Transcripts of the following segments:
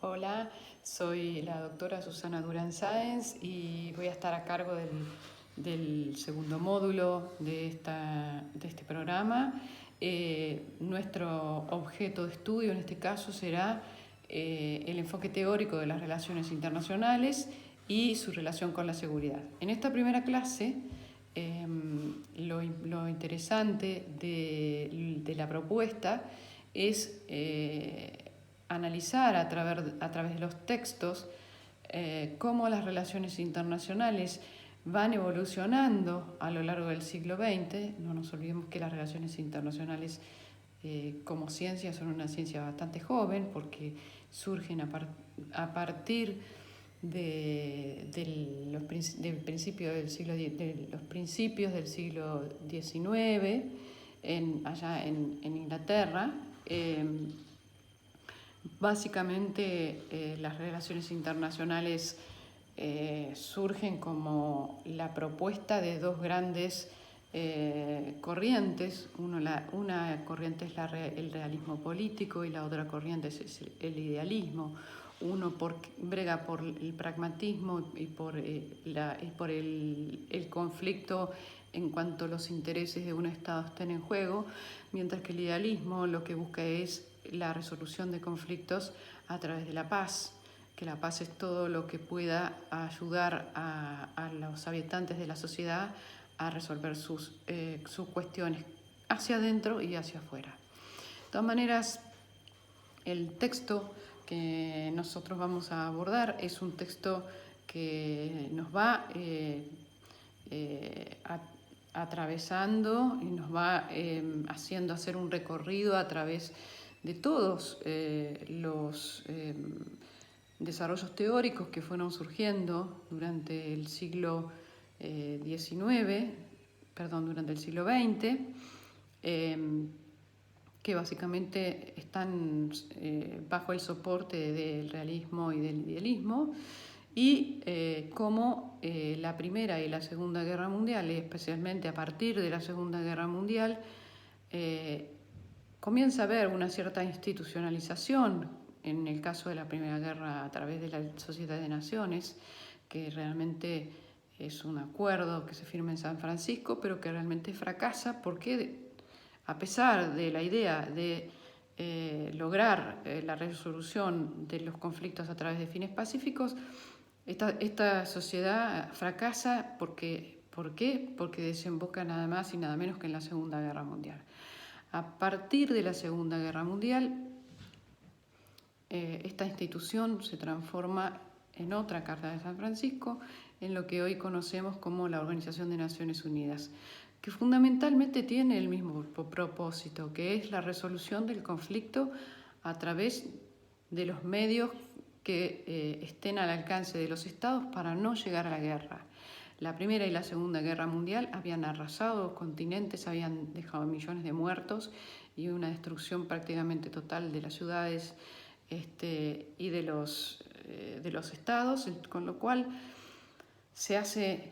Hola, soy la doctora Susana Durán Sáenz y voy a estar a cargo del segundo módulo de este programa. Nuestro objeto de estudio en este caso será el enfoque teórico de las relaciones internacionales y su relación con la seguridad. En esta primera clase, lo interesante de la propuesta es analizar a través de los textos cómo las relaciones internacionales van evolucionando a lo largo del siglo XX. No nos olvidemos que las relaciones internacionales como ciencia son una ciencia bastante joven porque surgen a partir de los principios del siglo XIX allá en Inglaterra. Básicamente las relaciones internacionales surgen como la propuesta de dos grandes corrientes. Una corriente es el realismo político y la otra corriente es el idealismo. Uno brega por el pragmatismo y por el conflicto en cuanto los intereses de un Estado estén en juego, mientras que el idealismo lo que busca es la resolución de conflictos a través de la paz, que la paz es todo lo que pueda ayudar a los habitantes de la sociedad a resolver sus cuestiones hacia adentro y hacia afuera. De todas maneras, el texto que nosotros vamos a abordar es un texto que nos va atravesando y nos va haciendo hacer un recorrido a través de todos los desarrollos teóricos que fueron surgiendo durante el siglo durante el siglo XX, que básicamente están bajo el soporte del realismo y del idealismo, y cómo la Primera y la Segunda Guerra Mundial, y especialmente a partir de la Segunda Guerra Mundial, comienza a haber una cierta institucionalización, en el caso de la Primera Guerra a través de la Sociedad de Naciones, que realmente es un acuerdo que se firma en San Francisco, pero que realmente fracasa porque, a pesar de la idea de lograr la resolución de los conflictos a través de fines pacíficos, esta sociedad fracasa ¿por qué? Porque desemboca nada más y nada menos que en la Segunda Guerra Mundial. A partir de la Segunda Guerra Mundial, esta institución se transforma en otra Carta de San Francisco, en lo que hoy conocemos como la Organización de Naciones Unidas, que fundamentalmente tiene el mismo propósito, que es la resolución del conflicto a través de los medios que estén al alcance de los estados para no llegar a la guerra. La Primera y la Segunda Guerra Mundial habían arrasado continentes, habían dejado millones de muertos y una destrucción prácticamente total de las ciudades y de los estados, con lo cual se hace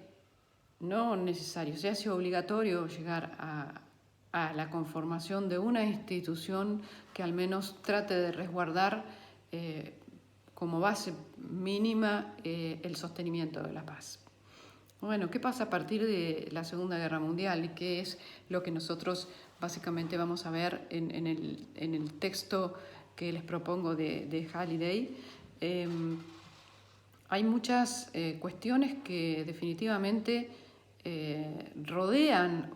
no necesario, se hace obligatorio llegar a la conformación de una institución que al menos trate de resguardar como base mínima el sostenimiento de la paz. Bueno, ¿qué pasa a partir de la Segunda Guerra Mundial y qué es lo que nosotros básicamente vamos a ver en el texto que les propongo de Halliday? Hay muchas cuestiones que definitivamente rodean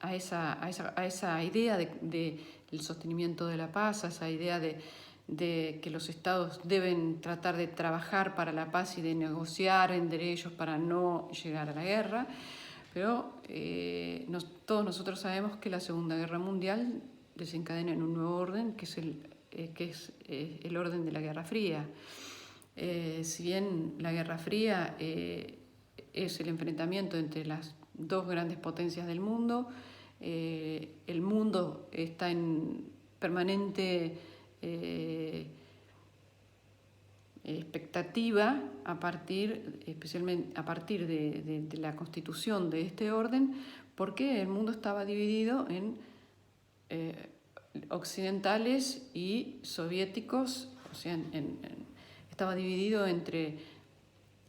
a esa idea del sostenimiento de la paz, a esa idea de que los estados deben tratar de trabajar para la paz y de negociar entre ellos para no llegar a la guerra. Pero todos nosotros sabemos que la Segunda Guerra Mundial desencadena en un nuevo orden, que es el orden de la Guerra Fría. Si bien la Guerra Fría es el enfrentamiento entre las dos grandes potencias del mundo, el mundo está en permanente expectativa especialmente a partir de la constitución de este orden, porque el mundo estaba dividido en occidentales y soviéticos o sea, estaba dividido entre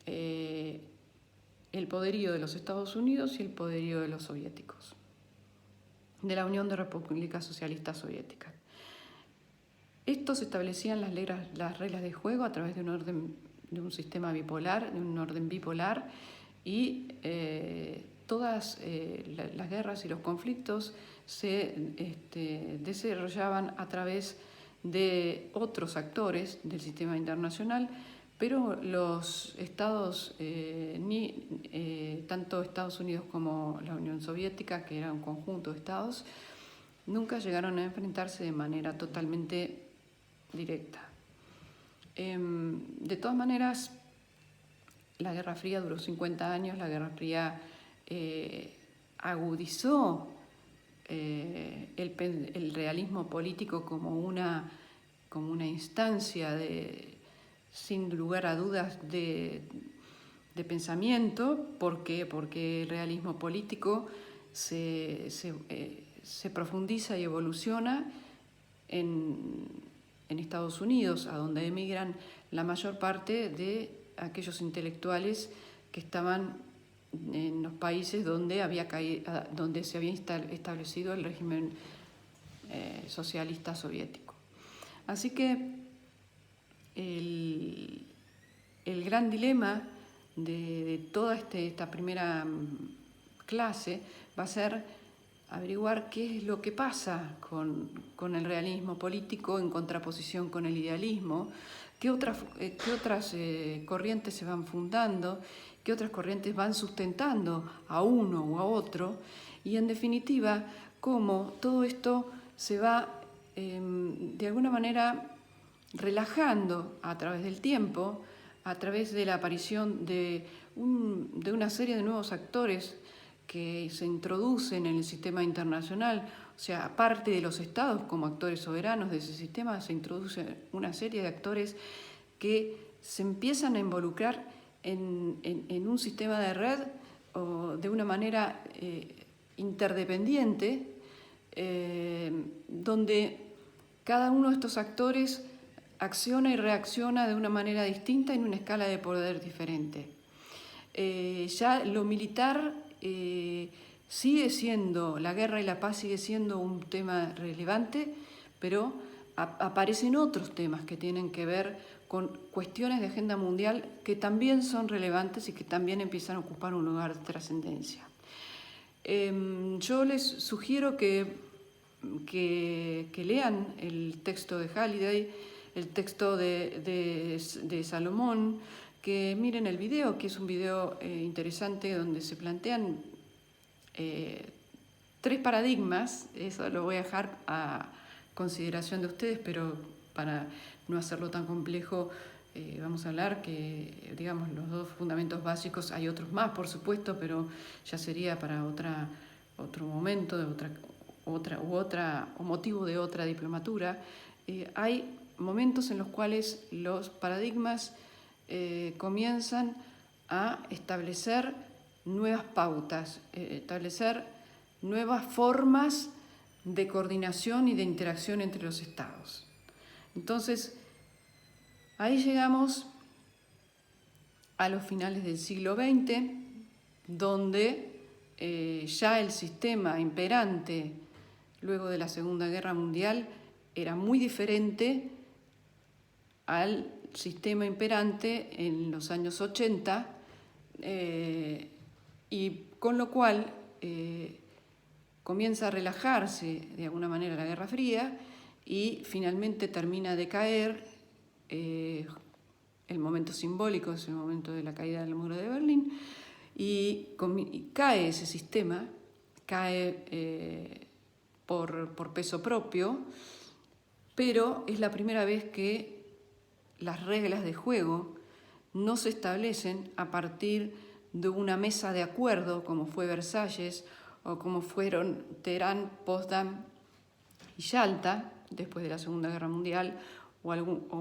el poderío de los Estados Unidos y el poderío de los soviéticos, de la Unión de Repúblicas Socialistas Soviéticas. Estos establecían las reglas de juego a través de un sistema bipolar, de un orden bipolar, y todas las guerras y los conflictos se desarrollaban a través de otros actores del sistema internacional, pero los estados, tanto Estados Unidos como la Unión Soviética, que era un conjunto de estados, nunca llegaron a enfrentarse de manera totalmente directa. De todas maneras, la Guerra Fría duró 50 años, la Guerra Fría agudizó el realismo político como una instancia sin lugar a dudas de pensamiento. ¿Por qué? Porque el realismo político se profundiza y evoluciona en Estados Unidos, a donde emigran la mayor parte de aquellos intelectuales que estaban en los países donde se había establecido el régimen socialista soviético. Así que el gran dilema de toda esta primera clase va a ser averiguar qué es lo que pasa con el realismo político en contraposición con el idealismo, qué otras corrientes se van fundando, qué otras corrientes van sustentando a uno o a otro, y en definitiva cómo todo esto se va de alguna manera relajando a través del tiempo, a través de la aparición de una serie de nuevos actores que se introducen en el sistema internacional. O sea, aparte de los estados como actores soberanos de ese sistema, se introduce una serie de actores que se empiezan a involucrar en un sistema de red o de una manera interdependiente, donde cada uno de estos actores acciona y reacciona de una manera distinta en una escala de poder diferente. Ya lo militar sigue siendo, la guerra y la paz sigue siendo un tema relevante, pero aparecen otros temas que tienen que ver con cuestiones de agenda mundial que también son relevantes y que también empiezan a ocupar un lugar de trascendencia. Yo les sugiero que lean el texto de Halliday, el texto de Salomón, que miren el video, que es un video interesante donde se plantean 3 paradigmas. Eso lo voy a dejar a consideración de ustedes, pero para no hacerlo tan complejo, vamos a hablar que, digamos, los 2 fundamentos básicos, hay otros más, por supuesto, pero ya sería para otro momento, o motivo de otra diplomatura. Hay momentos en los cuales los paradigmas comienzan a establecer nuevas pautas, establecer nuevas formas de coordinación y de interacción entre los estados. Entonces, ahí llegamos a los finales del siglo XX, donde ya el sistema imperante luego de la Segunda Guerra Mundial era muy diferente al sistema imperante en los años 80, y con lo cual comienza a relajarse de alguna manera la Guerra Fría y finalmente termina de caer. El momento simbólico es el momento de la caída del muro de Berlín, y cae ese sistema, cae por peso propio, pero es la primera vez que las reglas de juego no se establecen a partir de una mesa de acuerdo como fue Versalles o como fueron Teherán, Potsdam y Yalta después de la Segunda Guerra Mundial, o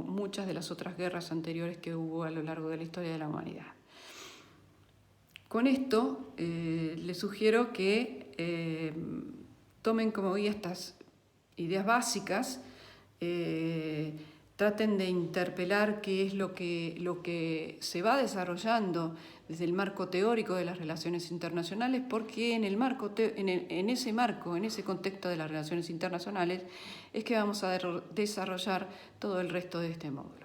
muchas de las otras guerras anteriores que hubo a lo largo de la historia de la humanidad. Con esto les sugiero que tomen como guía estas ideas básicas. traten de interpelar qué es lo que se va desarrollando desde el marco teórico de las relaciones internacionales, porque en ese contexto de las relaciones internacionales, es que vamos a desarrollar todo el resto de este módulo.